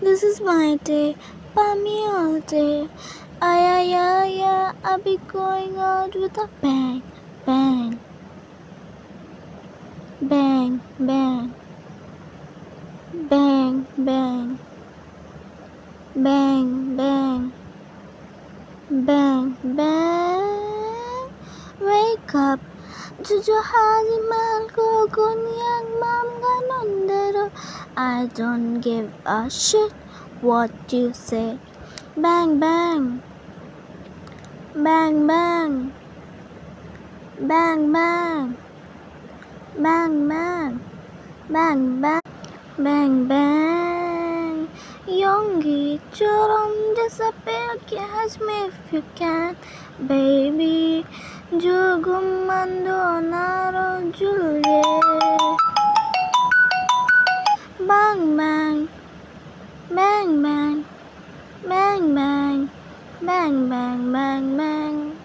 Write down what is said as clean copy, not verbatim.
This is my day, buy me all day. Ay, ay, ay, ay, I'll be going out with a bang, bang, bang, bang, bang, bang, bang, bang, bang, bang. Wake up, Jujuhazi Malko Gunyang Mam Ganondero. I don't give a shit what you say. Bang, bang, bang, bang, bang, bang, bang, bang, bang, bang, bang, bang. Yongi Chorom disappear, catch me if you can, baby. Jugumando Naro Juliet. Bang, bang, bang, bang, bang, bang, bang, bang, bang, bang.